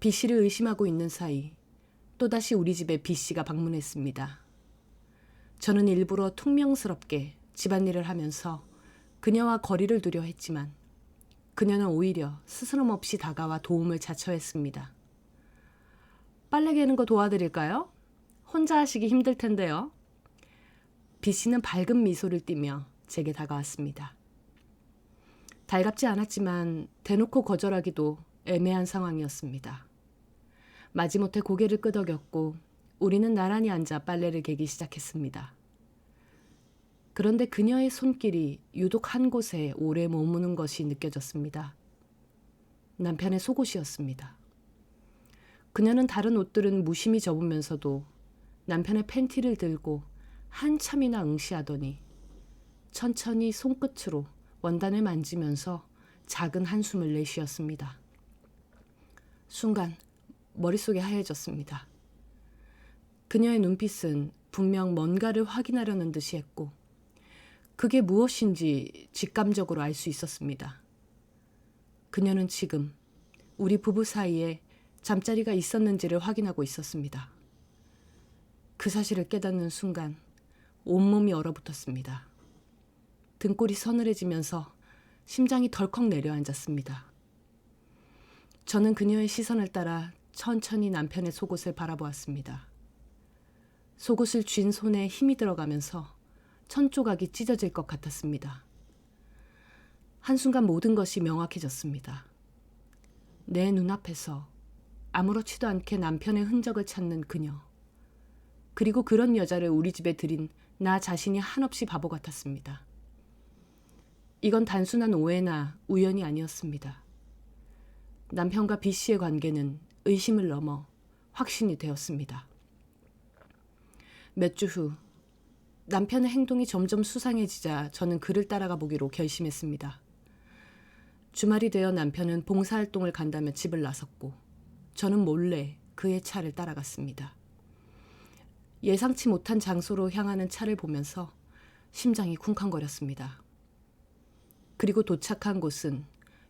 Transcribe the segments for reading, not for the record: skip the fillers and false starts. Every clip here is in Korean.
B 씨를 의심하고 있는 사이 또다시 우리 집에 B 씨가 방문했습니다. 저는 일부러 퉁명스럽게 집안일을 하면서 그녀와 거리를 두려 했지만 그녀는 오히려 스스럼 없이 다가와 도움을 자처했습니다. 빨래 개는 거 도와드릴까요? 혼자 하시기 힘들 텐데요. B 씨는 밝은 미소를 띠며 제게 다가왔습니다. 달갑지 않았지만 대놓고 거절하기도 애매한 상황이었습니다. 마지못해 고개를 끄덕였고 우리는 나란히 앉아 빨래를 개기 시작했습니다. 그런데 그녀의 손길이 유독 한 곳에 오래 머무는 것이 느껴졌습니다. 남편의 속옷이었습니다. 그녀는 다른 옷들은 무심히 접으면서도 남편의 팬티를 들고 한참이나 응시하더니 천천히 손끝으로 원단을 만지면서 작은 한숨을 내쉬었습니다. 순간 머릿속이 하얘졌습니다. 그녀의 눈빛은 분명 뭔가를 확인하려는 듯이 했고 그게 무엇인지 직감적으로 알 수 있었습니다. 그녀는 지금 우리 부부 사이에 잠자리가 있었는지를 확인하고 있었습니다. 그 사실을 깨닫는 순간 온몸이 얼어붙었습니다. 등골이 서늘해지면서 심장이 덜컥 내려앉았습니다. 저는 그녀의 시선을 따라 천천히 남편의 속옷을 바라보았습니다. 속옷을 쥔 손에 힘이 들어가면서 천조각이 찢어질 것 같았습니다. 한순간 모든 것이 명확해졌습니다. 내 눈앞에서 아무렇지도 않게 남편의 흔적을 찾는 그녀. 그리고 그런 여자를 우리 집에 들인 나 자신이 한없이 바보 같았습니다. 이건 단순한 오해나 우연이 아니었습니다. 남편과 B 씨의 관계는 의심을 넘어 확신이 되었습니다. 몇 주 후 남편의 행동이 점점 수상해지자 저는 그를 따라가 보기로 결심했습니다. 주말이 되어 남편은 봉사활동을 간다며 집을 나섰고 저는 몰래 그의 차를 따라갔습니다. 예상치 못한 장소로 향하는 차를 보면서 심장이 쿵쾅거렸습니다. 그리고 도착한 곳은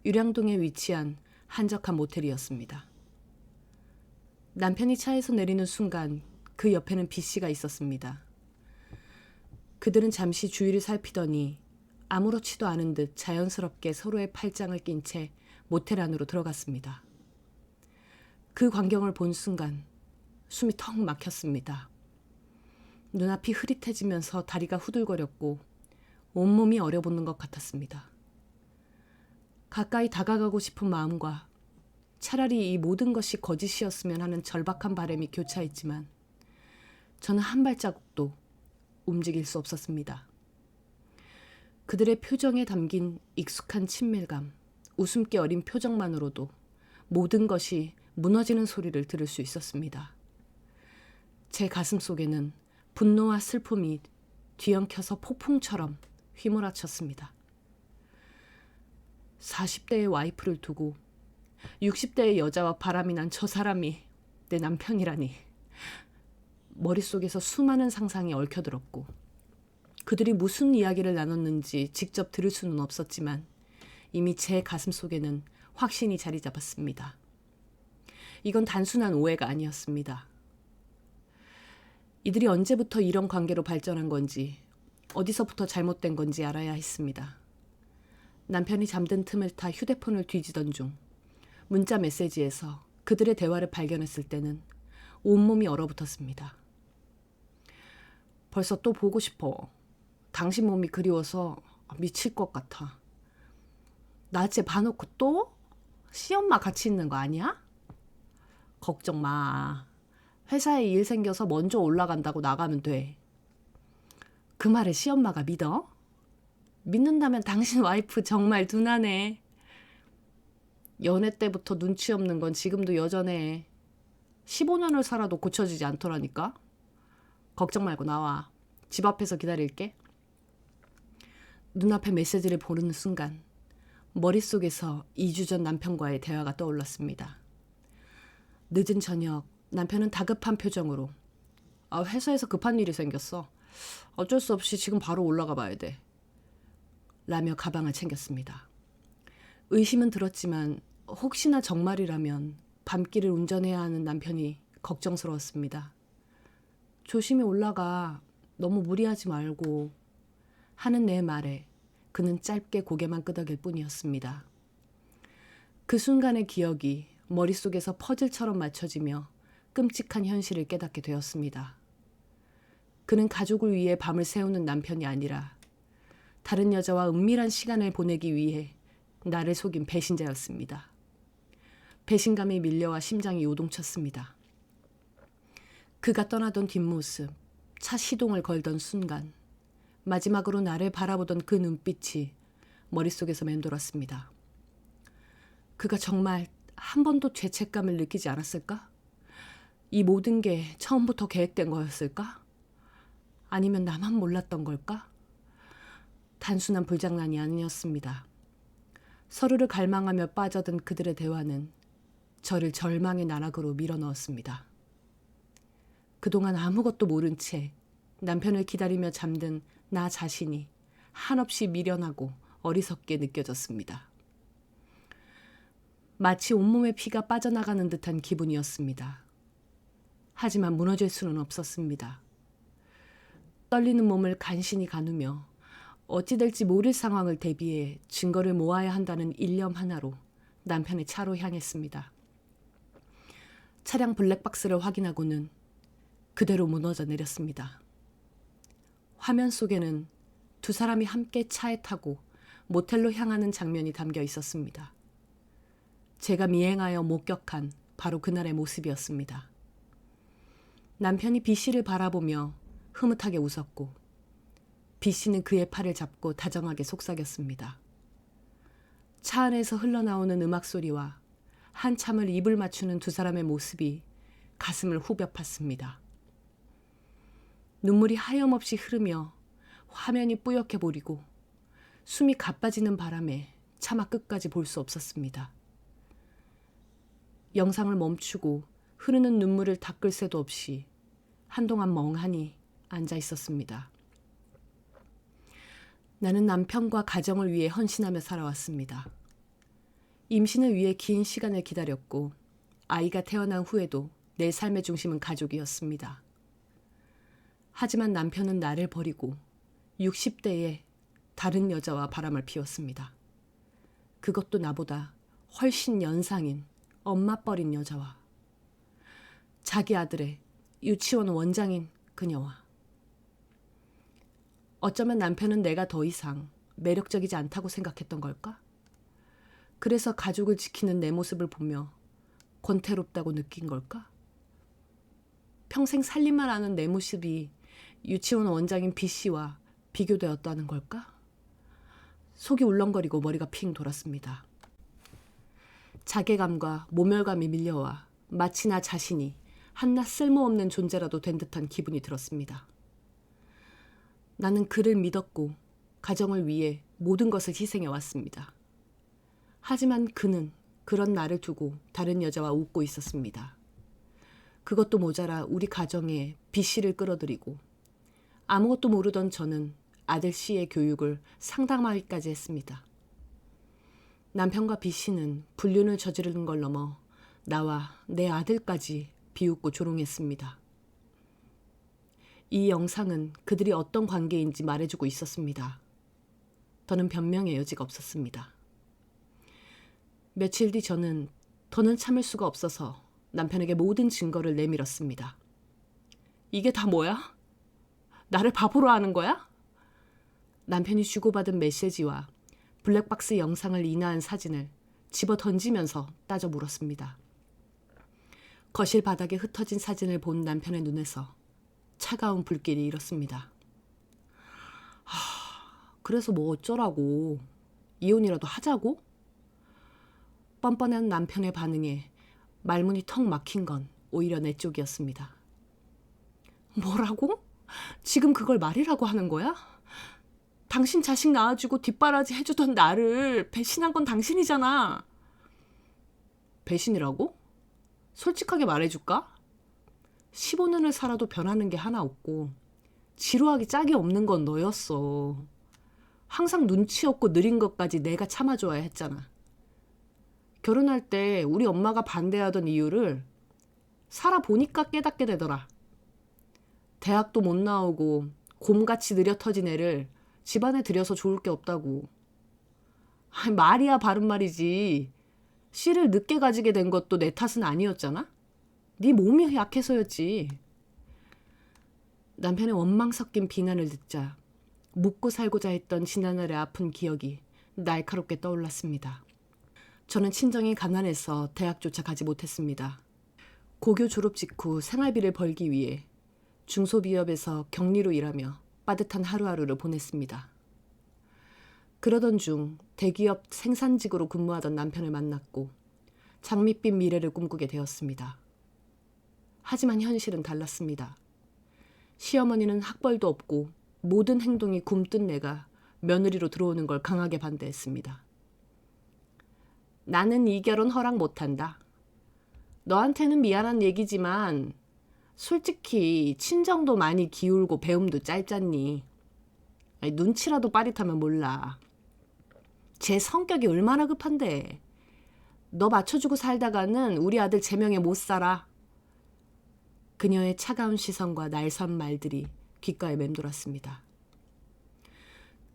유량동에 위치한 한적한 모텔이었습니다. 남편이 차에서 내리는 순간 그 옆에는 B 씨가 있었습니다. 그들은 잠시 주위를 살피더니 아무렇지도 않은 듯 자연스럽게 서로의 팔짱을 낀 채 모텔 안으로 들어갔습니다. 그 광경을 본 순간 숨이 턱 막혔습니다. 눈앞이 흐릿해지면서 다리가 후들거렸고 온몸이 얼어붙는 것 같았습니다. 가까이 다가가고 싶은 마음과 차라리 이 모든 것이 거짓이었으면 하는 절박한 바람이 교차했지만 저는 한 발자국도 움직일 수 없었습니다. 그들의 표정에 담긴 익숙한 친밀감, 웃음기 어린 표정만으로도 모든 것이 무너지는 소리를 들을 수 있었습니다. 제 가슴 속에는 분노와 슬픔이 뒤엉켜서 폭풍처럼 휘몰아쳤습니다. 40대의 와이프를 두고 60대의 여자와 바람이 난 저 사람이 내 남편이라니. 머릿속에서 수많은 상상이 얽혀들었고 그들이 무슨 이야기를 나눴는지 직접 들을 수는 없었지만 이미 제 가슴 속에는 확신이 자리 잡았습니다. 이건 단순한 오해가 아니었습니다. 이들이 언제부터 이런 관계로 발전한 건지 어디서부터 잘못된 건지 알아야 했습니다. 남편이 잠든 틈을 타 휴대폰을 뒤지던 중 문자 메시지에서 그들의 대화를 발견했을 때는 온몸이 얼어붙었습니다. 벌써 또 보고 싶어. 당신 몸이 그리워서 미칠 것 같아. 낮에 봐놓고 또? 시엄마 같이 있는 거 아니야? 걱정 마. 회사에 일 생겨서 먼저 올라간다고 나가면 돼. 그 말을 시엄마가 믿어? 믿는다면 당신 와이프 정말 둔하네. 연애 때부터 눈치 없는 건 지금도 여전해. 15년을 살아도 고쳐지지 않더라니까. 걱정 말고 나와. 집 앞에서 기다릴게. 눈앞에 메시지를 보는 순간 머릿속에서 2주 전 남편과의 대화가 떠올랐습니다. 늦은 저녁 남편은 다급한 표정으로 회사에서 급한 일이 생겼어. 어쩔 수 없이 지금 바로 올라가 봐야 돼. 라며 가방을 챙겼습니다. 의심은 들었지만 혹시나 정말이라면 밤길을 운전해야 하는 남편이 걱정스러웠습니다. 조심히 올라가. 너무 무리하지 말고. 하는 내 말에 그는 짧게 고개만 끄덕일 뿐이었습니다. 그 순간의 기억이 머릿속에서 퍼즐처럼 맞춰지며 끔찍한 현실을 깨닫게 되었습니다. 그는 가족을 위해 밤을 새우는 남편이 아니라 다른 여자와 은밀한 시간을 보내기 위해 나를 속인 배신자였습니다. 배신감이 밀려와 심장이 요동쳤습니다. 그가 떠나던 뒷모습, 차 시동을 걸던 순간, 마지막으로 나를 바라보던 그 눈빛이 머릿속에서 맴돌았습니다. 그가 정말 한 번도 죄책감을 느끼지 않았을까? 이 모든 게 처음부터 계획된 거였을까? 아니면 나만 몰랐던 걸까? 단순한 불장난이 아니었습니다. 서로를 갈망하며 빠져든 그들의 대화는 저를 절망의 나락으로 밀어넣었습니다. 그동안 아무것도 모른 채 남편을 기다리며 잠든 나 자신이 한없이 미련하고 어리석게 느껴졌습니다. 마치 온몸의 피가 빠져나가는 듯한 기분이었습니다. 하지만 무너질 수는 없었습니다. 떨리는 몸을 간신히 가누며 어찌 될지 모를 상황을 대비해 증거를 모아야 한다는 일념 하나로 남편의 차로 향했습니다. 차량 블랙박스를 확인하고는 그대로 무너져 내렸습니다. 화면 속에는 두 사람이 함께 차에 타고 모텔로 향하는 장면이 담겨 있었습니다. 제가 미행하여 목격한 바로 그날의 모습이었습니다. 남편이 B씨를 바라보며 흐뭇하게 웃었고 B씨는 그의 팔을 잡고 다정하게 속삭였습니다. 차 안에서 흘러나오는 음악 소리와 한참을 입을 맞추는 두 사람의 모습이 가슴을 후벼 팠습니다. 눈물이 하염없이 흐르며 화면이 뿌옇게 보리고 숨이 가빠지는 바람에 차마 끝까지 볼 수 없었습니다. 영상을 멈추고 흐르는 눈물을 닦을 새도 없이 한동안 멍하니 앉아 있었습니다. 나는 남편과 가정을 위해 헌신하며 살아왔습니다. 임신을 위해 긴 시간을 기다렸고 아이가 태어난 후에도 내 삶의 중심은 가족이었습니다. 하지만 남편은 나를 버리고 60대에 다른 여자와 바람을 피웠습니다. 그것도 나보다 훨씬 연상인 엄마뻘인 여자와 자기 아들의 유치원 원장인 그녀와. 어쩌면 남편은 내가 더 이상 매력적이지 않다고 생각했던 걸까? 그래서 가족을 지키는 내 모습을 보며 권태롭다고 느낀 걸까? 평생 살림만 하는 내 모습이 유치원 원장인 B씨와 비교되었다는 걸까? 속이 울렁거리고 머리가 핑 돌았습니다. 자괴감과 모멸감이 밀려와 마치 나 자신이 한낱 쓸모없는 존재라도 된 듯한 기분이 들었습니다. 나는 그를 믿었고 가정을 위해 모든 것을 희생해 왔습니다. 하지만 그는 그런 나를 두고 다른 여자와 웃고 있었습니다. 그것도 모자라 우리 가정에 B씨를 끌어들이고 아무것도 모르던 저는 아들 C의 교육을 상담하기까지 했습니다. 남편과 B씨는 불륜을 저지르는 걸 넘어 나와 내 아들까지 비웃고 조롱했습니다. 이 영상은 그들이 어떤 관계인지 말해주고 있었습니다. 더는 변명의 여지가 없었습니다. 며칠 뒤 저는 더는 참을 수가 없어서 남편에게 모든 증거를 내밀었습니다. 이게 다 뭐야? 나를 바보로 하는 거야? 남편이 주고받은 메시지와 블랙박스 영상을 인화한 사진을 집어 던지면서 따져 물었습니다. 거실 바닥에 흩어진 사진을 본 남편의 눈에서 차가운 불길이 일었습니다. 그래서 뭐 어쩌라고? 이혼이라도 하자고? 뻔뻔한 남편의 반응에 말문이 턱 막힌 건 오히려 내 쪽이었습니다. 뭐라고? 지금 그걸 말이라고 하는 거야? 당신 자식 낳아주고 뒷바라지 해주던 나를 배신한 건 당신이잖아. 배신이라고? 솔직하게 말해줄까? 15년을 살아도 변하는 게 하나 없고 지루하기 짝이 없는 건 너였어. 항상 눈치 없고 느린 것까지 내가 참아줘야 했잖아. 결혼할 때 우리 엄마가 반대하던 이유를 살아보니까 깨닫게 되더라. 대학도 못 나오고 곰같이 느려 터진 애를 집안에 들여서 좋을 게 없다고. 아니, 말이야 바른 말이지. 씨를 늦게 가지게 된 것도 내 탓은 아니었잖아. 네 몸이 약해서였지. 남편의 원망 섞인 비난을 듣자 묻고 살고자 했던 지난날의 아픈 기억이 날카롭게 떠올랐습니다. 저는 친정이 가난해서 대학조차 가지 못했습니다. 고교 졸업 직후 생활비를 벌기 위해 중소기업에서 격리로 일하며 빠듯한 하루하루를 보냈습니다. 그러던 중 대기업 생산직으로 근무하던 남편을 만났고 장밋빛 미래를 꿈꾸게 되었습니다. 하지만 현실은 달랐습니다. 시어머니는 학벌도 없고 모든 행동이 굼뜬 내가 며느리로 들어오는 걸 강하게 반대했습니다. 나는 이 결혼 허락 못한다. 너한테는 미안한 얘기지만 솔직히 친정도 많이 기울고 배움도 짧잖니. 아니, 눈치라도 빠릿하면 몰라. 제 성격이 얼마나 급한데. 너 맞춰주고 살다가는 우리 아들 제명에 못 살아. 그녀의 차가운 시선과 날선 말들이 귓가에 맴돌았습니다.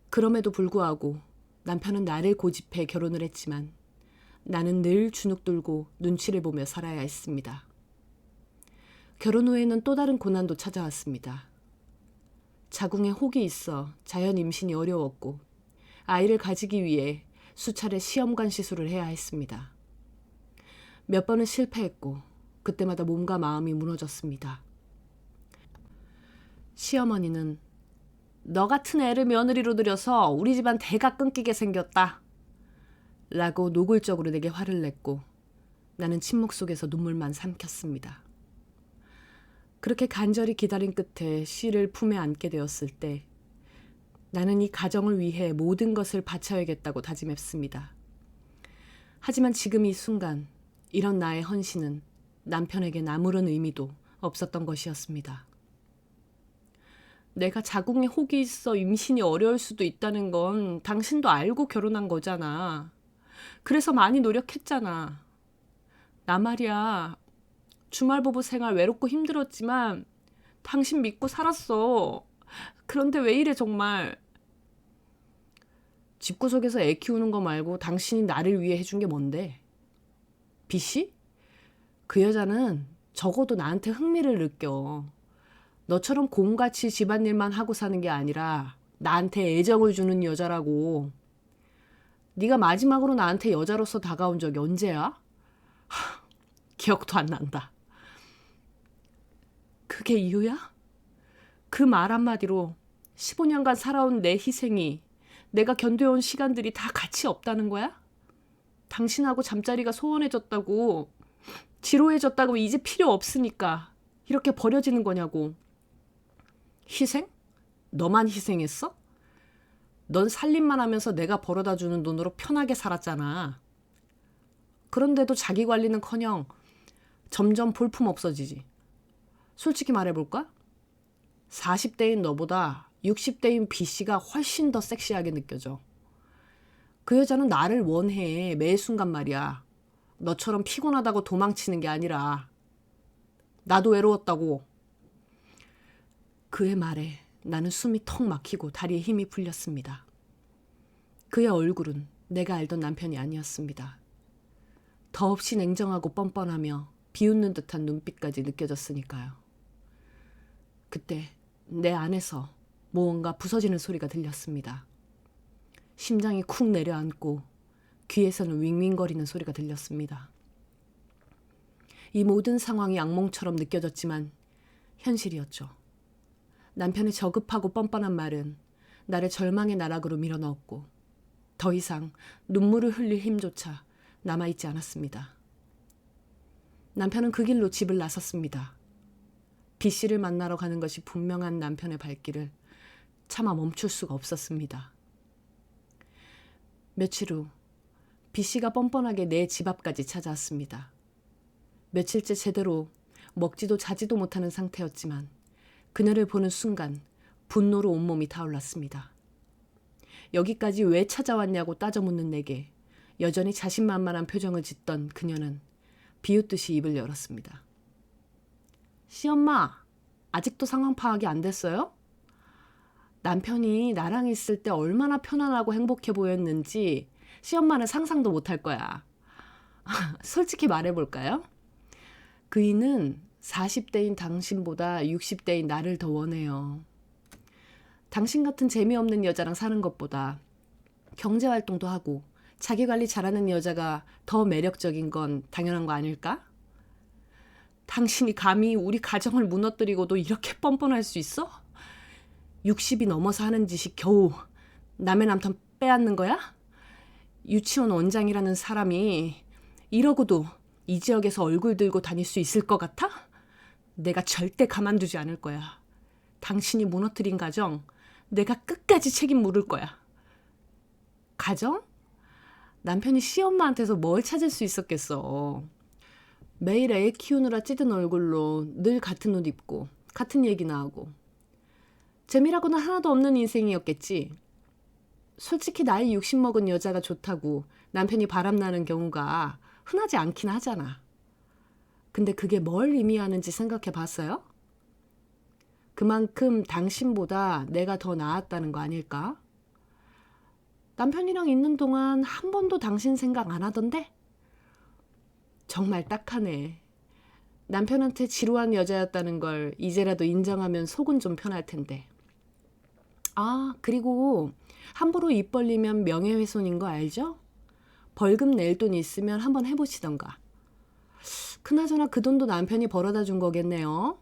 그럼에도 불구하고 남편은 나를 고집해 결혼을 했지만 나는 늘 주눅 들고 눈치를 보며 살아야 했습니다. 결혼 후에는 또 다른 고난도 찾아왔습니다. 자궁에 혹이 있어 자연 임신이 어려웠고 아이를 가지기 위해 수차례 시험관 시술을 해야 했습니다. 몇 번은 실패했고 그때마다 몸과 마음이 무너졌습니다. 시어머니는 너 같은 애를 며느리로 들여서 우리 집안 대가 끊기게 생겼다. 라고 노골적으로 내게 화를 냈고 나는 침묵 속에서 눈물만 삼켰습니다. 그렇게 간절히 기다린 끝에 씨를 품에 안게 되었을 때 나는 이 가정을 위해 모든 것을 바쳐야겠다고 다짐했습니다. 하지만 지금 이 순간 이런 나의 헌신은 남편에겐 아무런 의미도 없었던 것이었습니다. 내가 자궁에 혹이 있어 임신이 어려울 수도 있다는 건 당신도 알고 결혼한 거잖아. 그래서 많이 노력했잖아. 나 말이야. 주말 부부 생활 외롭고 힘들었지만 당신 믿고 살았어. 그런데 왜 이래 정말. 집구석에서 애 키우는 거 말고 당신이 나를 위해 해준 게 뭔데? 비씨? 그 여자는 적어도 나한테 흥미를 느껴. 너처럼 곰같이 집안일만 하고 사는 게 아니라 나한테 애정을 주는 여자라고. 네가 마지막으로 나한테 여자로서 다가온 적이 언제야? 기억도 안 난다. 그게 이유야? 그 말 한마디로 15년간 살아온 내 희생이, 내가 견뎌온 시간들이 다 가치 없다는 거야? 당신하고 잠자리가 소원해졌다고, 지루해졌다고 이제 필요 없으니까 이렇게 버려지는 거냐고. 희생? 너만 희생했어? 넌 살림만 하면서 내가 벌어다 주는 돈으로 편하게 살았잖아. 그런데도 자기 관리는커녕 점점 볼품 없어지지. 솔직히 말해볼까? 40대인 너보다 60대인 B씨가 훨씬 더 섹시하게 느껴져. 그 여자는 나를 원해. 매 순간 말이야. 너처럼 피곤하다고 도망치는 게 아니라 나도 외로웠다고. 그의 말에 나는 숨이 턱 막히고 다리에 힘이 풀렸습니다. 그의 얼굴은 내가 알던 남편이 아니었습니다. 더없이 냉정하고 뻔뻔하며 비웃는 듯한 눈빛까지 느껴졌으니까요. 그때 내 안에서 무언가 부서지는 소리가 들렸습니다. 심장이 쿵 내려앉고 귀에서는 윙윙거리는 소리가 들렸습니다. 이 모든 상황이 악몽처럼 느껴졌지만 현실이었죠. 남편의 저급하고 뻔뻔한 말은 나를 절망의 나락으로 밀어넣었고 더 이상 눈물을 흘릴 힘조차 남아있지 않았습니다. 남편은 그 길로 집을 나섰습니다. B씨를 만나러 가는 것이 분명한 남편의 발길을 차마 멈출 수가 없었습니다. 며칠 후 B씨가 뻔뻔하게 내 집 앞까지 찾아왔습니다. 며칠째 제대로 먹지도 자지도 못하는 상태였지만 그녀를 보는 순간 분노로 온몸이 타올랐습니다. 여기까지 왜 찾아왔냐고 따져 묻는 내게 여전히 자신만만한 표정을 짓던 그녀는 비웃듯이 입을 열었습니다. 시엄마, 아직도 상황 파악이 안 됐어요? 남편이 나랑 있을 때 얼마나 편안하고 행복해 보였는지 시엄마는 상상도 못할 거야. 솔직히 말해볼까요? 그이는 40대인 당신보다 60대인 나를 더 원해요. 당신 같은 재미없는 여자랑 사는 것보다 경제활동도 하고 자기관리 잘하는 여자가 더 매력적인 건 당연한 거 아닐까? 당신이 감히 우리 가정을 무너뜨리고도 이렇게 뻔뻔할 수 있어? 60이 넘어서 하는 짓이 겨우 남의 남편 빼앗는 거야? 유치원 원장이라는 사람이 이러고도 이 지역에서 얼굴 들고 다닐 수 있을 것 같아? 내가 절대 가만두지 않을 거야. 당신이 무너뜨린 가정 내가 끝까지 책임 물을 거야. 가정? 남편이 시엄마한테서 뭘 찾을 수 있었겠어. 매일 애 키우느라 찌든 얼굴로 늘 같은 옷 입고 같은 얘기나 하고 재미라고는 하나도 없는 인생이었겠지. 솔직히 나이 60 먹은 여자가 좋다고 남편이 바람나는 경우가 흔하지 않긴 하잖아. 근데 그게 뭘 의미하는지 생각해 봤어요? 그만큼 당신보다 내가 더 나았다는 거 아닐까? 남편이랑 있는 동안 한 번도 당신 생각 안 하던데? 정말 딱하네. 남편한테 지루한 여자였다는 걸 이제라도 인정하면 속은 좀 편할 텐데. 아, 그리고 함부로 입 벌리면 명예훼손인 거 알죠? 벌금 낼 돈 있으면 한번 해보시던가. 그나저나 그 돈도 남편이 벌어다 준 거겠네요.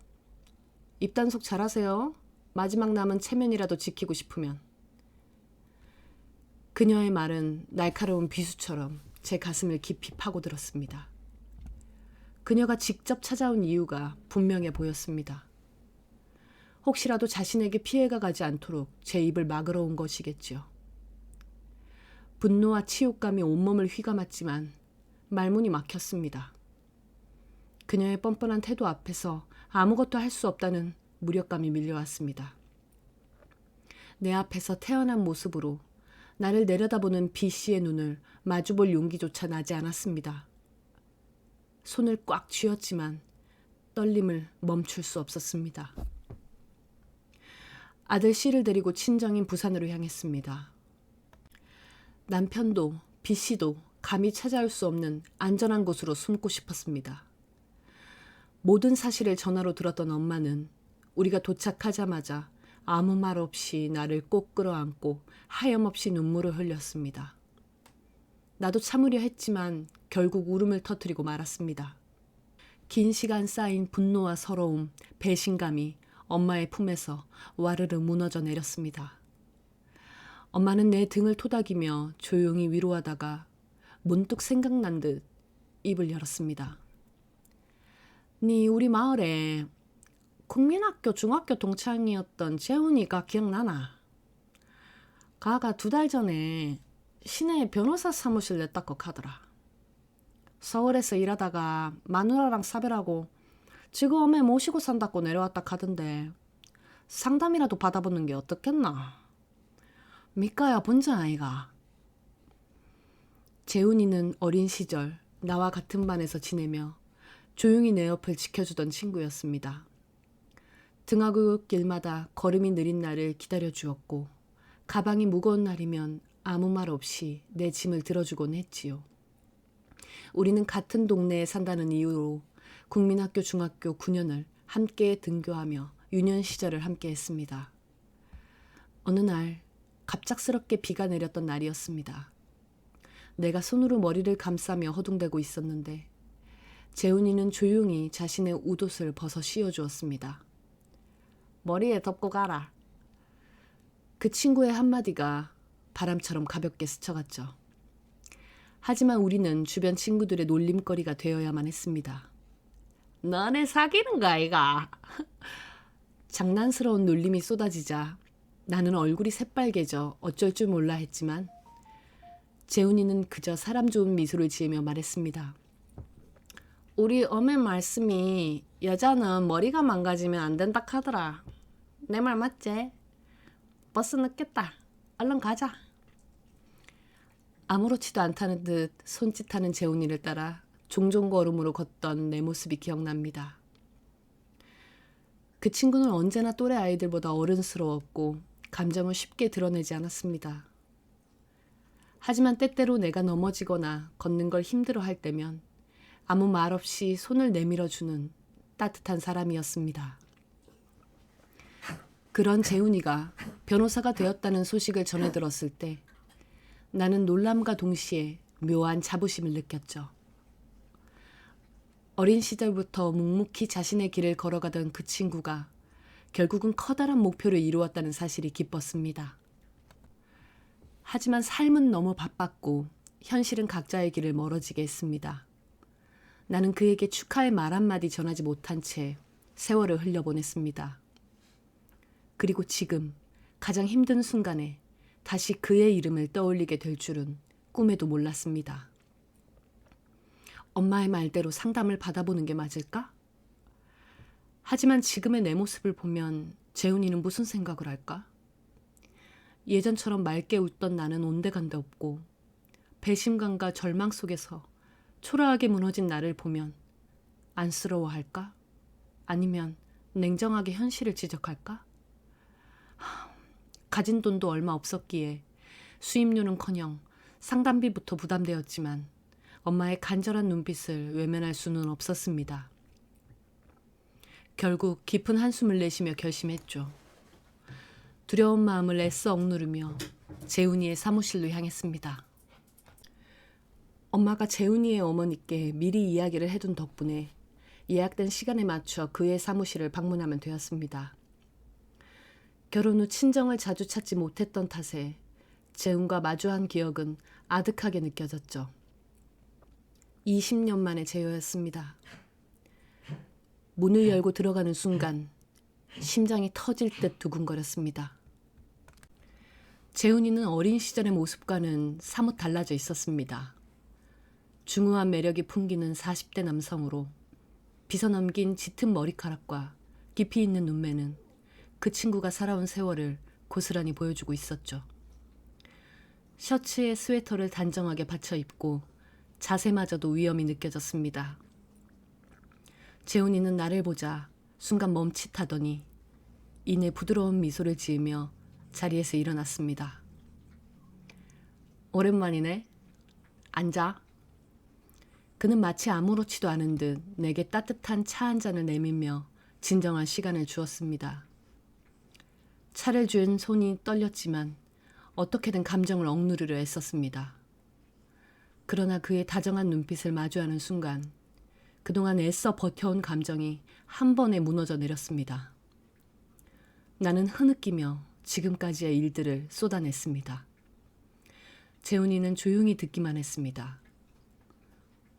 입단속 잘하세요. 마지막 남은 체면이라도 지키고 싶으면. 그녀의 말은 날카로운 비수처럼 제 가슴을 깊이 파고들었습니다. 그녀가 직접 찾아온 이유가 분명해 보였습니다. 혹시라도 자신에게 피해가 가지 않도록 제 입을 막으러 온 것이겠지요. 분노와 치욕감이 온몸을 휘감았지만 말문이 막혔습니다. 그녀의 뻔뻔한 태도 앞에서 아무것도 할 수 없다는 무력감이 밀려왔습니다. 내 앞에서 태어난 모습으로 나를 내려다보는 B씨의 눈을 마주볼 용기조차 나지 않았습니다. 손을 꽉 쥐었지만 떨림을 멈출 수 없었습니다. 아들 C를 데리고 친정인 부산으로 향했습니다. 남편도 B씨도 감히 찾아올 수 없는 안전한 곳으로 숨고 싶었습니다. 모든 사실을 전화로 들었던 엄마는 우리가 도착하자마자 아무 말 없이 나를 꼭 끌어안고 하염없이 눈물을 흘렸습니다. 나도 참으려 했지만 결국 울음을 터뜨리고 말았습니다. 긴 시간 쌓인 분노와 서러움, 배신감이 엄마의 품에서 와르르 무너져 내렸습니다. 엄마는 내 등을 토닥이며 조용히 위로하다가 문득 생각난 듯 입을 열었습니다. 네 우리 마을에 국민학교 중학교 동창이었던 재훈이가 기억나나? 가가 2달 전에 시내에 변호사 사무실 냈다고 하더라. 서울에서 일하다가 마누라랑 사별하고 지금 엄마 모시고 산다고 내려왔다 하던데 상담이라도 받아보는 게 어떻겠나? 미까야 본전 아이가. 재훈이는 어린 시절 나와 같은 반에서 지내며 조용히 내 옆을 지켜주던 친구였습니다. 등하굣 길마다 걸음이 느린 나를 기다려주었고 가방이 무거운 날이면 아무 말 없이 내 짐을 들어주곤 했지요. 우리는 같은 동네에 산다는 이유로 국민학교 중학교 9년을 함께 등교하며 유년 시절을 함께 했습니다. 어느 날 갑작스럽게 비가 내렸던 날이었습니다. 내가 손으로 머리를 감싸며 허둥대고 있었는데 재훈이는 조용히 자신의 웃옷을 벗어 씌워주었습니다. 머리에 덮고 가라. 그 친구의 한마디가 바람처럼 가볍게 스쳐갔죠. 하지만 우리는 주변 친구들의 놀림거리가 되어야만 했습니다. 너네 사귀는 거 아이가? 장난스러운 놀림이 쏟아지자 나는 얼굴이 새빨개져 어쩔 줄 몰라 했지만 재훈이는 그저 사람 좋은 미소를 지으며 말했습니다. 우리 어머니 말씀이 여자는 머리가 망가지면 안 된다 하더라. 내 말 맞지? 버스 늦겠다. 얼른 가자. 아무렇지도 않다는 듯 손짓하는 재훈이를 따라 종종 걸음으로 걷던 내 모습이 기억납니다. 그 친구는 언제나 또래 아이들보다 어른스러웠고 감정을 쉽게 드러내지 않았습니다. 하지만 때때로 내가 넘어지거나 걷는 걸 힘들어할 때면 아무 말 없이 손을 내밀어주는 따뜻한 사람이었습니다. 그런 재훈이가 변호사가 되었다는 소식을 전해 들었을 때 나는 놀람과 동시에 묘한 자부심을 느꼈죠. 어린 시절부터 묵묵히 자신의 길을 걸어가던 그 친구가 결국은 커다란 목표를 이루었다는 사실이 기뻤습니다. 하지만 삶은 너무 바빴고 현실은 각자의 길을 멀어지게 했습니다. 나는 그에게 축하의 말 한마디 전하지 못한 채 세월을 흘려보냈습니다. 그리고 지금 가장 힘든 순간에 다시 그의 이름을 떠올리게 될 줄은 꿈에도 몰랐습니다. 엄마의 말대로 상담을 받아보는 게 맞을까? 하지만 지금의 내 모습을 보면 재훈이는 무슨 생각을 할까? 예전처럼 맑게 웃던 나는 온데간데 없고 배심감과 절망 속에서 초라하게 무너진 나를 보면 안쓰러워할까? 아니면 냉정하게 현실을 지적할까? 가진 돈도 얼마 없었기에 수입료는커녕 상담비부터 부담되었지만 엄마의 간절한 눈빛을 외면할 수는 없었습니다. 결국 깊은 한숨을 내쉬며 결심했죠. 두려운 마음을 애써 억누르며 재훈이의 사무실로 향했습니다. 엄마가 재훈이의 어머니께 미리 이야기를 해둔 덕분에 예약된 시간에 맞춰 그의 사무실을 방문하면 되었습니다. 결혼 후 친정을 자주 찾지 못했던 탓에 재훈과 마주한 기억은 아득하게 느껴졌죠. 20년 만의 재회였습니다. 문을 열고 들어가는 순간 심장이 터질 듯 두근거렸습니다. 재훈이는 어린 시절의 모습과는 사뭇 달라져 있었습니다. 중후한 매력이 풍기는 40대 남성으로 빗어넘긴 짙은 머리카락과 깊이 있는 눈매는 그 친구가 살아온 세월을 고스란히 보여주고 있었죠. 셔츠에 스웨터를 단정하게 받쳐 입고 자세마저도 위험이 느껴졌습니다. 재훈이는 나를 보자 순간 멈칫하더니 이내 부드러운 미소를 지으며 자리에서 일어났습니다. 오랜만이네. 앉아. 그는 마치 아무렇지도 않은 듯 내게 따뜻한 차 한 잔을 내밀며 진정한 시간을 주었습니다. 차를 쥔 손이 떨렸지만 어떻게든 감정을 억누르려 애썼습니다. 그러나 그의 다정한 눈빛을 마주하는 순간 그동안 애써 버텨온 감정이 한 번에 무너져 내렸습니다. 나는 흐느끼며 지금까지의 일들을 쏟아냈습니다. 재훈이는 조용히 듣기만 했습니다.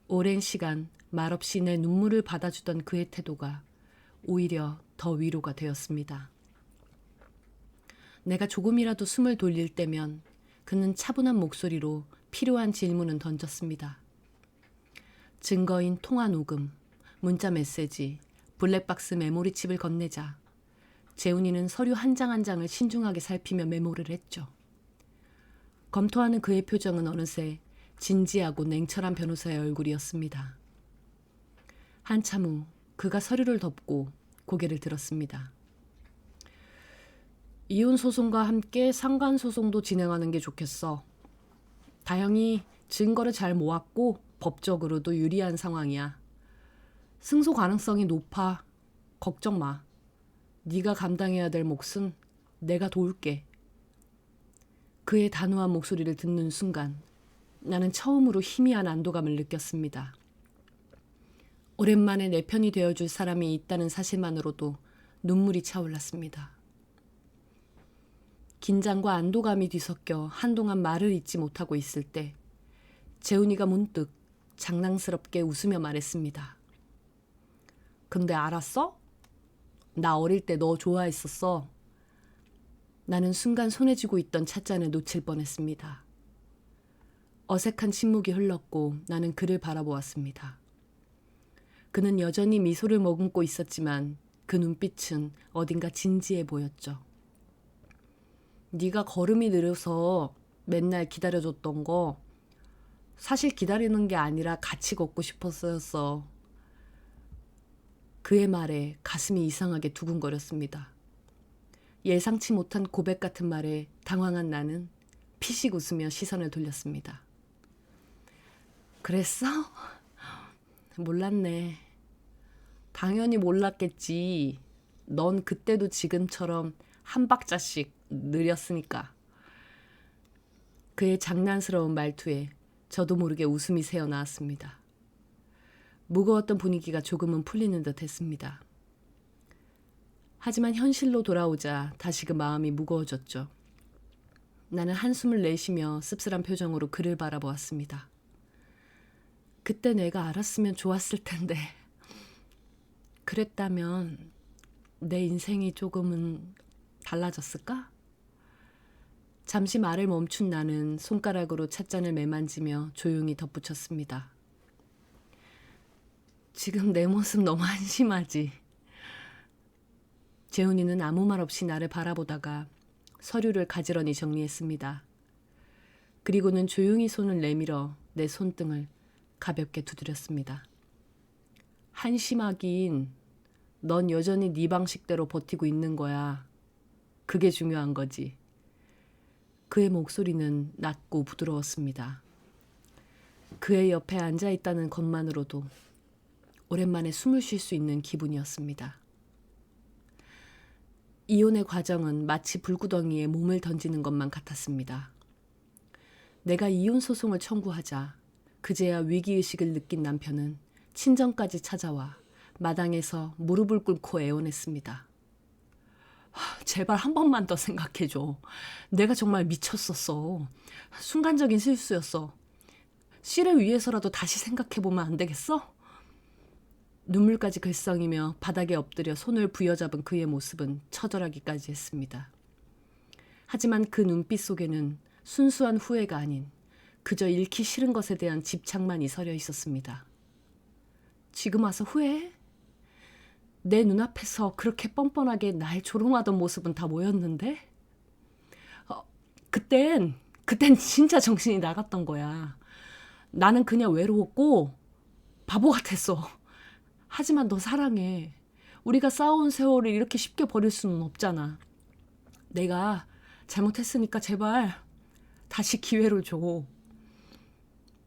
오랜 시간 말없이 내 눈물을 받아주던 그의 태도가 오히려 더 위로가 되었습니다. 내가 조금이라도 숨을 돌릴 때면 그는 차분한 목소리로 필요한 질문은 던졌습니다. 증거인 통화 녹음, 문자 메시지, 블랙박스 메모리칩을 건네자 재훈이는 서류 한 장 한 장을 신중하게 살피며 메모를 했죠. 검토하는 그의 표정은 어느새 진지하고 냉철한 변호사의 얼굴이었습니다. 한참 후 그가 서류를 덮고 고개를 들었습니다. 이혼 소송과 함께 상관 소송도 진행하는 게 좋겠어. 다행히 증거를 잘 모았고 법적으로도 유리한 상황이야. 승소 가능성이 높아. 걱정 마. 네가 감당해야 될 몫은 내가 도울게. 그의 단호한 목소리를 듣는 순간 나는 처음으로 희미한 안도감을 느꼈습니다. 오랜만에 내 편이 되어줄 사람이 있다는 사실만으로도 눈물이 차올랐습니다. 긴장과 안도감이 뒤섞여 한동안 말을 잇지 못하고 있을 때 재훈이가 문득 장난스럽게 웃으며 말했습니다. 근데 알았어? 나 어릴 때 너 좋아했었어. 나는 순간 손에 쥐고 있던 찻잔을 놓칠 뻔했습니다. 어색한 침묵이 흘렀고 나는 그를 바라보았습니다. 그는 여전히 미소를 머금고 있었지만 그 눈빛은 어딘가 진지해 보였죠. 네가 걸음이 느려서 맨날 기다려줬던 거 사실 기다리는 게 아니라 같이 걷고 싶었어였어. 그의 말에 가슴이 이상하게 두근거렸습니다. 예상치 못한 고백 같은 말에 당황한 나는 피식 웃으며 시선을 돌렸습니다. 그랬어? 몰랐네. 당연히 몰랐겠지. 넌 그때도 지금처럼 한 박자씩 느렸으니까. 그의 장난스러운 말투에 저도 모르게 웃음이 새어나왔습니다. 무거웠던 분위기가 조금은 풀리는 듯 했습니다. 하지만 현실로 돌아오자 다시 그 마음이 무거워졌죠. 나는 한숨을 내쉬며 씁쓸한 표정으로 그를 바라보았습니다. 그때 내가 알았으면 좋았을 텐데. 그랬다면 내 인생이 조금은 달라졌을까? 잠시 말을 멈춘 나는 손가락으로 찻잔을 매만지며 조용히 덧붙였습니다. 지금 내 모습 너무 한심하지? 재훈이는 아무 말 없이 나를 바라보다가 서류를 가지런히 정리했습니다. 그리고는 조용히 손을 내밀어 내 손등을 가볍게 두드렸습니다. 한심하긴 넌 여전히 네 방식대로 버티고 있는 거야. 그게 중요한 거지. 그의 목소리는 낮고 부드러웠습니다. 그의 옆에 앉아있다는 것만으로도 오랜만에 숨을 쉴 수 있는 기분이었습니다. 이혼의 과정은 마치 불구덩이에 몸을 던지는 것만 같았습니다. 내가 이혼 소송을 청구하자 그제야 위기의식을 느낀 남편은 친정까지 찾아와 마당에서 무릎을 꿇고 애원했습니다. 제발 한 번만 더 생각해줘. 내가 정말 미쳤었어. 순간적인 실수였어. 씨를 위해서라도 다시 생각해보면 안 되겠어? 눈물까지 글썽이며 바닥에 엎드려 손을 부여잡은 그의 모습은 처절하기까지 했습니다. 하지만 그 눈빛 속에는 순수한 후회가 아닌 그저 잃기 싫은 것에 대한 집착만이 서려 있었습니다. 지금 와서 후회해? 내 눈앞에서 그렇게 뻔뻔하게 날 조롱하던 모습은 다 뭐였는데? 그땐 진짜 정신이 나갔던 거야. 나는 그냥 외로웠고 바보 같았어. 하지만 너 사랑해. 우리가 싸워온 세월을 이렇게 쉽게 버릴 수는 없잖아. 내가 잘못했으니까 제발 다시 기회를 줘.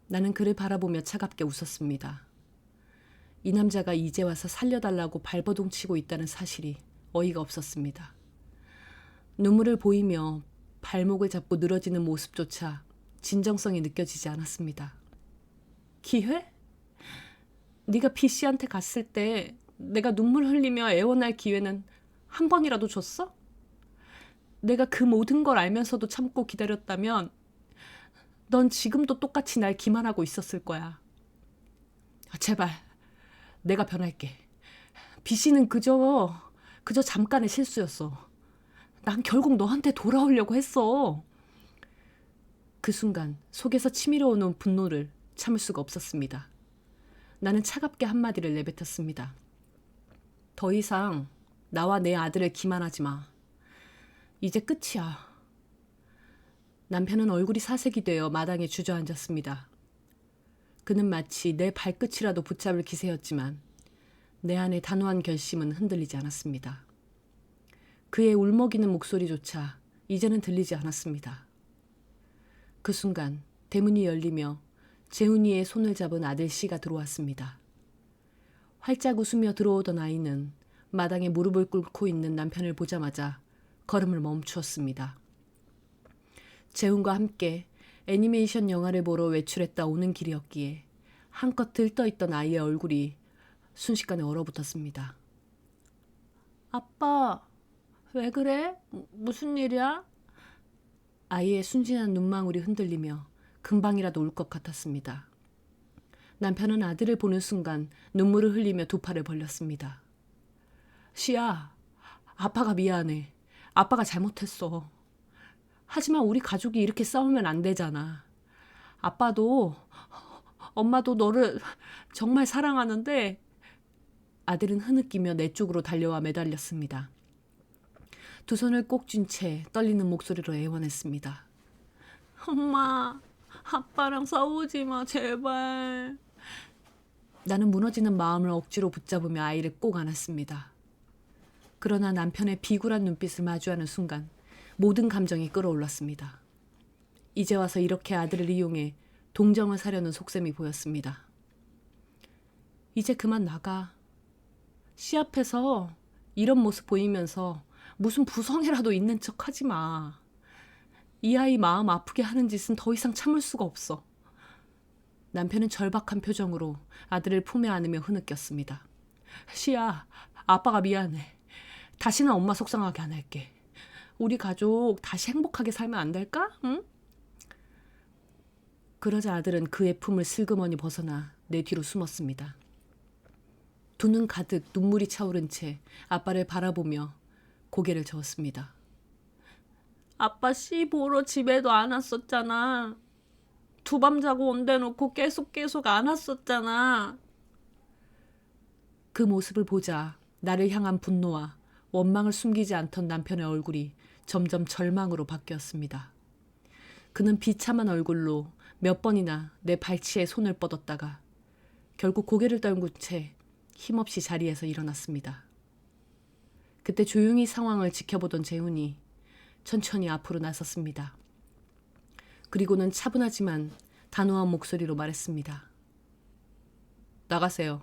나는 그를 바라보며 차갑게 웃었습니다. 이 남자가 이제 와서 살려달라고 발버둥치고 있다는 사실이 어이가 없었습니다. 눈물을 보이며 발목을 잡고 늘어지는 모습조차 진정성이 느껴지지 않았습니다. 기회? 네가 B씨한테 갔을 때 내가 눈물 흘리며 애원할 기회는 한 번이라도 줬어? 내가 그 모든 걸 알면서도 참고 기다렸다면 넌 지금도 똑같이 날 기만하고 있었을 거야. 제발 내가 변할게. B씨는 그저 잠깐의 실수였어. 난 결국 너한테 돌아오려고 했어. 그 순간 속에서 치밀어 오는 분노를 참을 수가 없었습니다. 나는 차갑게 한마디를 내뱉었습니다. 더 이상 나와 내 아들을 기만하지 마. 이제 끝이야. 남편은 얼굴이 사색이 되어 마당에 주저앉았습니다. 그는 마치 내 발끝이라도 붙잡을 기세였지만 내 안의 단호한 결심은 흔들리지 않았습니다. 그의 울먹이는 목소리조차 이제는 들리지 않았습니다. 그 순간 대문이 열리며 재훈이의 손을 잡은 아들 씨가 들어왔습니다. 활짝 웃으며 들어오던 아이는 마당에 무릎을 꿇고 있는 남편을 보자마자 걸음을 멈추었습니다. 재훈과 함께 애니메이션 영화를 보러 외출했다 오는 길이었기에 한껏 들떠있던 아이의 얼굴이 순식간에 얼어붙었습니다. 아빠, 왜 그래? 무슨 일이야? 아이의 순진한 눈망울이 흔들리며 금방이라도 울 것 같았습니다. 남편은 아들을 보는 순간 눈물을 흘리며 두 팔을 벌렸습니다. 시야, 아빠가 미안해. 아빠가 잘못했어. 하지만 우리 가족이 이렇게 싸우면 안 되잖아. 아빠도 엄마도 너를 정말 사랑하는데. 아들은 흐느끼며 내 쪽으로 달려와 매달렸습니다. 두 손을 꼭 쥔 채 떨리는 목소리로 애원했습니다. 엄마, 아빠랑 싸우지 마, 제발. 나는 무너지는 마음을 억지로 붙잡으며 아이를 꼭 안았습니다. 그러나 남편의 비굴한 눈빛을 마주하는 순간 모든 감정이 끌어올랐습니다. 이제 와서 이렇게 아들을 이용해 동정을 사려는 속셈이 보였습니다. 이제 그만 나가. 시 앞에서 이런 모습 보이면서 무슨 부성이라도 있는 척 하지 마. 이 아이 마음 아프게 하는 짓은 더 이상 참을 수가 없어. 남편은 절박한 표정으로 아들을 품에 안으며 흐느꼈습니다. 시야, 아빠가 미안해. 다시는 엄마 속상하게 안 할게. 우리 가족 다시 행복하게 살면 안 될까? 응? 그러자 아들은 그의 품을 슬그머니 벗어나 내 뒤로 숨었습니다. 두 눈 가득 눈물이 차오른 채 아빠를 바라보며 고개를 저었습니다. 아빠 씨 보러 집에도 안 왔었잖아. 두 밤 자고 온데 놓고 계속 안 왔었잖아. 그 모습을 보자 나를 향한 분노와 원망을 숨기지 않던 남편의 얼굴이 점점 절망으로 바뀌었습니다. 그는 비참한 얼굴로 몇 번이나 내 발치에 손을 뻗었다가 결국 고개를 떨군 채 힘없이 자리에서 일어났습니다. 그때 조용히 상황을 지켜보던 재훈이 천천히 앞으로 나섰습니다. 그리고는 차분하지만 단호한 목소리로 말했습니다. 나가세요.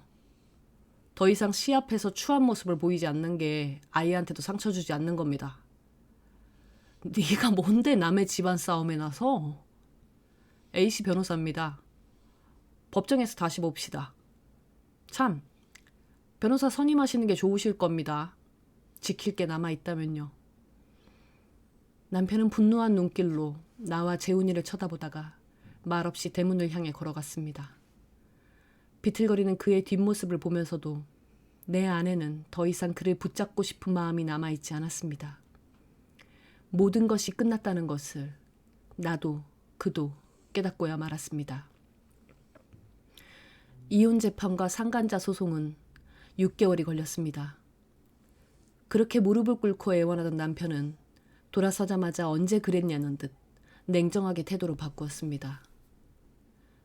더 이상 시 앞에서 추한 모습을 보이지 않는 게 아이한테도 상처 주지 않는 겁니다. 네가 뭔데 남의 집안 싸움에 나서? A씨 변호사입니다. 법정에서 다시 봅시다. 참, 변호사 선임하시는 게 좋으실 겁니다. 지킬 게 남아있다면요. 남편은 분노한 눈길로 나와 재훈이를 쳐다보다가 말없이 대문을 향해 걸어갔습니다. 비틀거리는 그의 뒷모습을 보면서도 내 안에는 더 이상 그를 붙잡고 싶은 마음이 남아있지 않았습니다. 모든 것이 끝났다는 것을 나도 그도 깨닫고야 말았습니다. 이혼 재판과 상간자 소송은 6개월이 걸렸습니다. 그렇게 무릎을 꿇고 애원하던 남편은 돌아서자마자 언제 그랬냐는 듯 냉정하게 태도를 바꾸었습니다.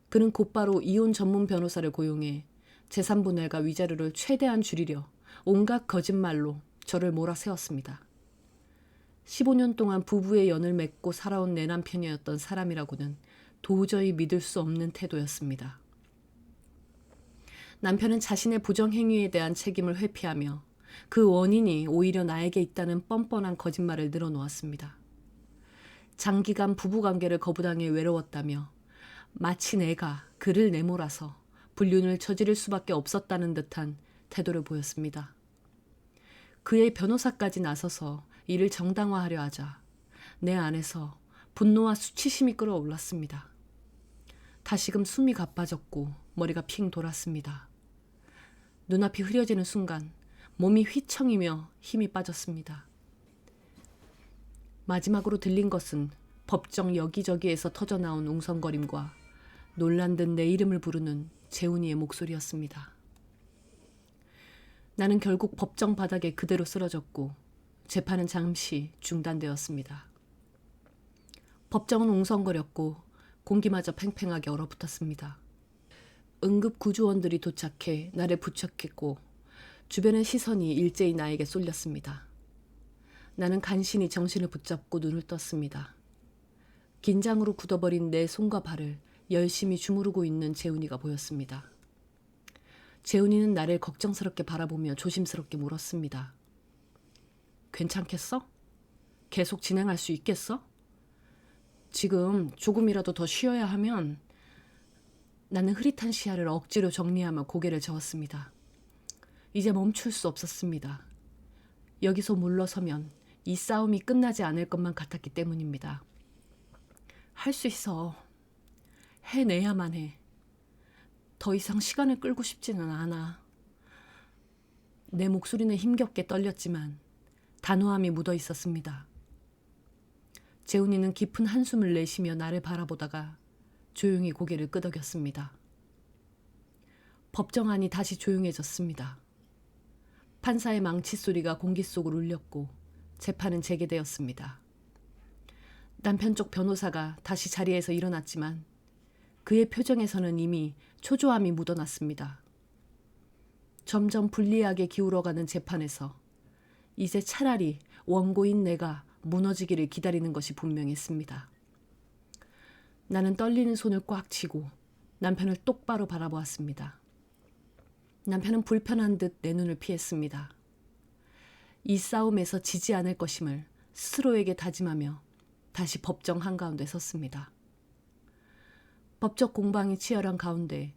그는 곧바로 이혼 전문 변호사를 고용해 재산분할과 위자료를 최대한 줄이려 온갖 거짓말로 저를 몰아세웠습니다. 15년 동안 부부의 연을 맺고 살아온 내 남편이었던 사람이라고는 도저히 믿을 수 없는 태도였습니다. 남편은 자신의 부정행위에 대한 책임을 회피하며 그 원인이 오히려 나에게 있다는 뻔뻔한 거짓말을 늘어놓았습니다. 장기간 부부관계를 거부당해 외로웠다며 마치 내가 그를 내몰아서 불륜을 저지를 수밖에 없었다는 듯한 태도를 보였습니다. 그의 변호사까지 나서서 이를 정당화하려 하자 내 안에서 분노와 수치심이 끌어올랐습니다. 다시금 숨이 가빠졌고 머리가 핑 돌았습니다. 눈앞이 흐려지는 순간 몸이 휘청이며 힘이 빠졌습니다. 마지막으로 들린 것은 법정 여기저기에서 터져나온 웅성거림과 놀란 듯 내 이름을 부르는 재훈이의 목소리였습니다. 나는 결국 법정 바닥에 그대로 쓰러졌고 재판은 잠시 중단되었습니다. 법정은 웅성거렸고 공기마저 팽팽하게 얼어붙었습니다. 응급구조원들이 도착해 나를 부축했고 주변의 시선이 일제히 나에게 쏠렸습니다. 나는 간신히 정신을 붙잡고 눈을 떴습니다. 긴장으로 굳어버린 내 손과 발을 열심히 주무르고 있는 재훈이가 보였습니다. 재훈이는 나를 걱정스럽게 바라보며 조심스럽게 물었습니다. 괜찮겠어? 계속 진행할 수 있겠어? 지금 조금이라도 더 쉬어야 하면. 나는 흐릿한 시야를 억지로 정리하며 고개를 저었습니다. 이제 멈출 수 없었습니다. 여기서 물러서면 이 싸움이 끝나지 않을 것만 같았기 때문입니다. 할 수 있어. 해내야만 해. 더 이상 시간을 끌고 싶지는 않아. 내 목소리는 힘겹게 떨렸지만 단호함이 묻어 있었습니다. 재훈이는 깊은 한숨을 내쉬며 나를 바라보다가 조용히 고개를 끄덕였습니다. 법정 안이 다시 조용해졌습니다. 판사의 망치 소리가 공기 속으로 울렸고 재판은 재개되었습니다. 남편 쪽 변호사가 다시 자리에서 일어났지만 그의 표정에서는 이미 초조함이 묻어났습니다. 점점 불리하게 기울어가는 재판에서 이제 차라리 원고인 내가 무너지기를 기다리는 것이 분명했습니다. 나는 떨리는 손을 꽉 쥐고 남편을 똑바로 바라보았습니다. 남편은 불편한 듯 내 눈을 피했습니다. 이 싸움에서 지지 않을 것임을 스스로에게 다짐하며 다시 법정 한가운데 섰습니다. 법적 공방이 치열한 가운데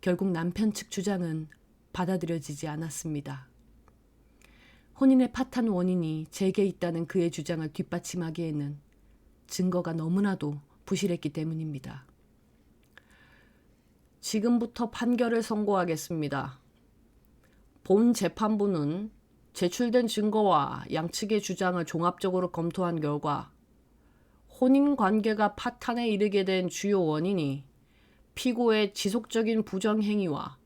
결국 남편 측 주장은 받아들여지지 않았습니다. 혼인의 파탄 원인이 제게 있다는 그의 주장을 뒷받침하기에는 증거가 너무나도 부실했기 때문입니다. 지금부터 판결을 선고하겠습니다. 본 재판부는 제출된 증거와 양측의 주장을 종합적으로 검토한 결과 혼인 관계가 파탄에 이르게 된 주요 원인이 피고의 지속적인 부정행위와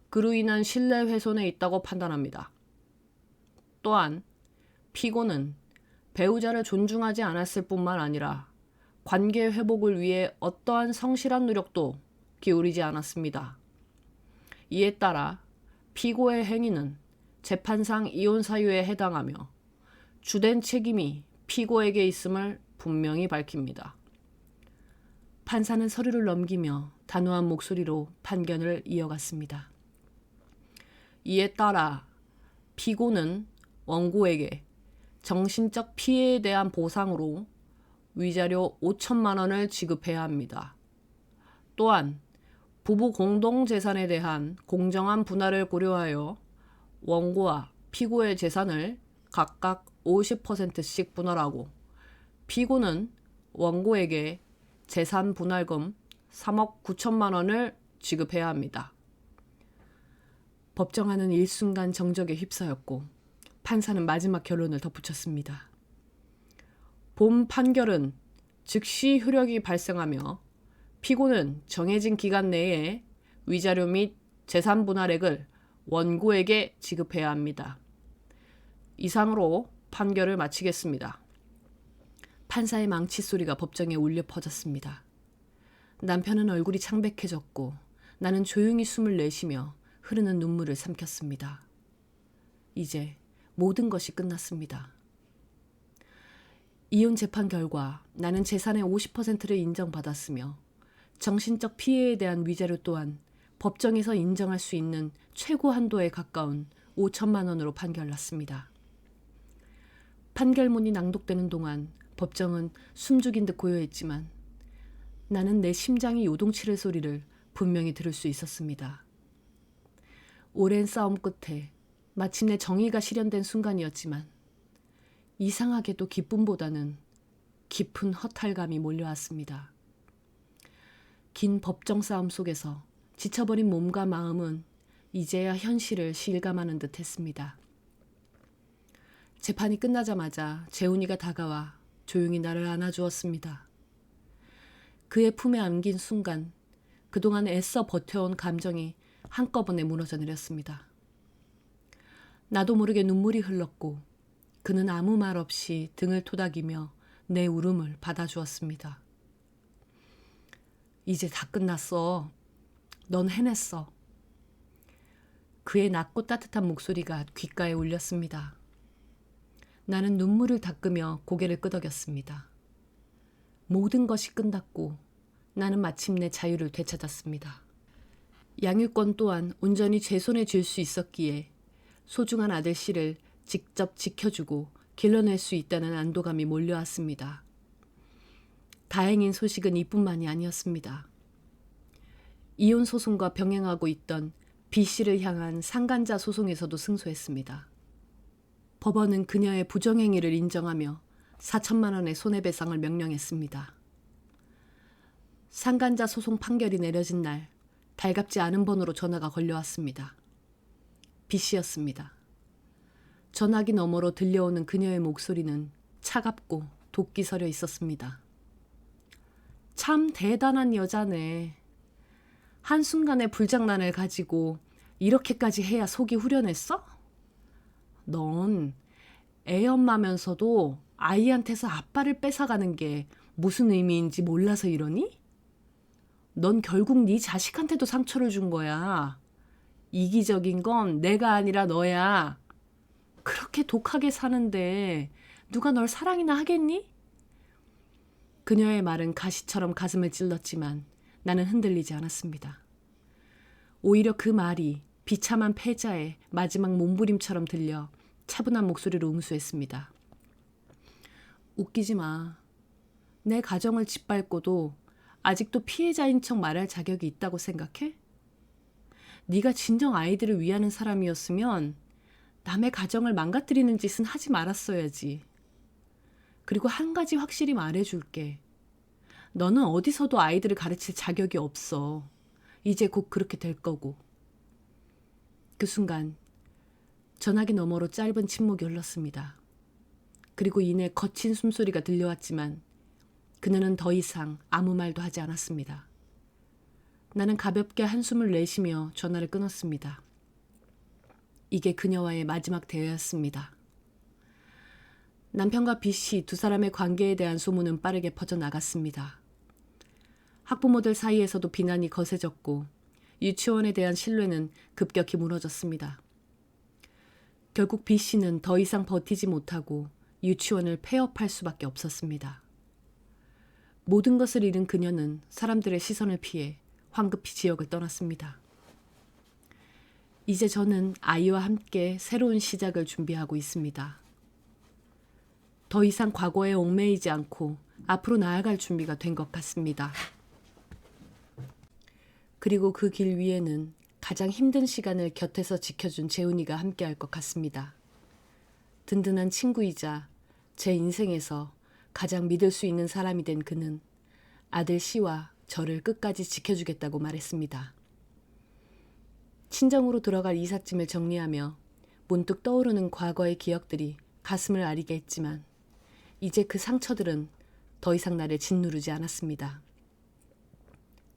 그로 인한 신뢰 훼손에 있다고 판단합니다. 또한 피고는 배우자를 존중하지 않았을 뿐만 아니라 관계 회복을 위해 어떠한 성실한 노력도 기울이지 않았습니다. 이에 따라 피고의 행위는 재판상 이혼 사유에 해당하며 주된 책임이 피고에게 있음을 분명히 밝힙니다. 판사는 서류를 넘기며 단호한 목소리로 판결을 이어갔습니다. 이에 따라 피고는 원고에게 정신적 피해에 대한 보상으로 위자료 5천만 원을 지급해야 합니다. 또한 부부 공동 재산에 대한 공정한 분할을 고려하여 원고와 피고의 재산을 각각 50%씩 분할하고 피고는 원고에게 재산 분할금 3억 9천만 원을 지급해야 합니다. 법정하는 일순간 정적에 휩싸였고 판사는 마지막 결론을 덧붙였습니다. 본 판결은 즉시 효력이 발생하며 피고는 정해진 기간 내에 위자료 및 재산 분할액을 원고에게 지급해야 합니다. 이상으로 판결을 마치겠습니다. 판사의 망치 소리가 법정에 울려 퍼졌습니다. 남편은 얼굴이 창백해졌고 나는 조용히 숨을 내쉬며 흐르는 눈물을 삼켰습니다. 이제 모든 것이 끝났습니다. 이혼 재판 결과 나는 재산의 50%를 인정받았으며 정신적 피해에 대한 위자료 또한 법정에서 인정할 수 있는 최고 한도에 가까운 5천만 원으로 판결났습니다. 판결문이 낭독되는 동안 법정은 숨죽인 듯 고요했지만 나는 내 심장이 요동치는 소리를 분명히 들을 수 있었습니다. 오랜 싸움 끝에 마침내 정의가 실현된 순간이었지만 이상하게도 기쁨보다는 깊은 허탈감이 몰려왔습니다. 긴 법정 싸움 속에서 지쳐버린 몸과 마음은 이제야 현실을 실감하는 듯 했습니다. 재판이 끝나자마자 재훈이가 다가와 조용히 나를 안아주었습니다. 그의 품에 안긴 순간 그동안 애써 버텨온 감정이 한꺼번에 무너져 내렸습니다. 나도 모르게 눈물이 흘렀고 그는 아무 말 없이 등을 토닥이며 내 울음을 받아주었습니다. 이제 다 끝났어. 넌 해냈어. 그의 낮고 따뜻한 목소리가 귓가에 울렸습니다. 나는 눈물을 닦으며 고개를 끄덕였습니다. 모든 것이 끝났고 나는 마침내 자유를 되찾았습니다. 양육권 또한 온전히 제 손에 쥘 수 있었기에 소중한 아들 씨를 직접 지켜주고 길러낼 수 있다는 안도감이 몰려왔습니다. 다행인 소식은 이뿐만이 아니었습니다. 이혼 소송과 병행하고 있던 B 씨를 향한 상간자 소송에서도 승소했습니다. 법원은 그녀의 부정행위를 인정하며 4천만 원의 손해배상을 명령했습니다. 상간자 소송 판결이 내려진 날 달갑지 않은 번호로 전화가 걸려왔습니다. B 씨였습니다. 전화기 너머로 들려오는 그녀의 목소리는 차갑고 도끼 서려 있었습니다. 참 대단한 여자네. 한순간에 불장난을 가지고 이렇게까지 해야 속이 후련했어? 넌 애엄마면서도 아이한테서 아빠를 뺏어가는 게 무슨 의미인지 몰라서 이러니? 넌 결국 네 자식한테도 상처를 준 거야. 이기적인 건 내가 아니라 너야. 그렇게 독하게 사는데 누가 널 사랑이나 하겠니? 그녀의 말은 가시처럼 가슴을 찔렀지만 나는 흔들리지 않았습니다. 오히려 그 말이 비참한 패자의 마지막 몸부림처럼 들려 차분한 목소리로 응수했습니다. 웃기지 마. 내 가정을 짓밟고도 아직도 피해자인 척 말할 자격이 있다고 생각해? 네가 진정 아이들을 위하는 사람이었으면 남의 가정을 망가뜨리는 짓은 하지 말았어야지. 그리고 한 가지 확실히 말해줄게. 너는 어디서도 아이들을 가르칠 자격이 없어. 이제 곧 그렇게 될 거고. 그 순간 전화기 너머로 짧은 침묵이 흘렀습니다. 그리고 이내 거친 숨소리가 들려왔지만 그녀는 더 이상 아무 말도 하지 않았습니다. 나는 가볍게 한숨을 내쉬며 전화를 끊었습니다. 이게 그녀와의 마지막 대화였습니다. 남편과 B씨 두 사람의 관계에 대한 소문은 빠르게 퍼져나갔습니다. 학부모들 사이에서도 비난이 거세졌고 유치원에 대한 신뢰는 급격히 무너졌습니다. 결국 B씨는 더 이상 버티지 못하고 유치원을 폐업할 수밖에 없었습니다. 모든 것을 잃은 그녀는 사람들의 시선을 피해 황급히 지역을 떠났습니다. 이제 저는 아이와 함께 새로운 시작을 준비하고 있습니다. 더 이상 과거에 얽매이지 않고 앞으로 나아갈 준비가 된 것 같습니다. 그리고 그 길 위에는 가장 힘든 시간을 곁에서 지켜준 재훈이가 함께할 것 같습니다. 든든한 친구이자 제 인생에서 가장 믿을 수 있는 사람이 된 그는 아들 씨와 저를 끝까지 지켜주겠다고 말했습니다. 친정으로 들어갈 이삿짐을 정리하며 문득 떠오르는 과거의 기억들이 가슴을 아리게 했지만 이제 그 상처들은 더 이상 나를 짓누르지 않았습니다.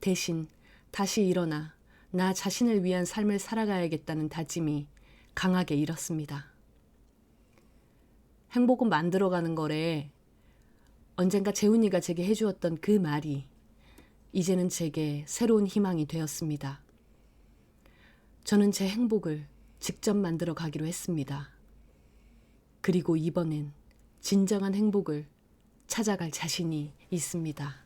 대신 다시 일어나 나 자신을 위한 삶을 살아가야겠다는 다짐이 강하게 일었습니다. 행복은 만들어가는 거래. 언젠가 재훈이가 제게 해주었던 그 말이 이제는 제게 새로운 희망이 되었습니다. 저는 제 행복을 직접 만들어 가기로 했습니다. 그리고 이번엔 진정한 행복을 찾아갈 자신이 있습니다.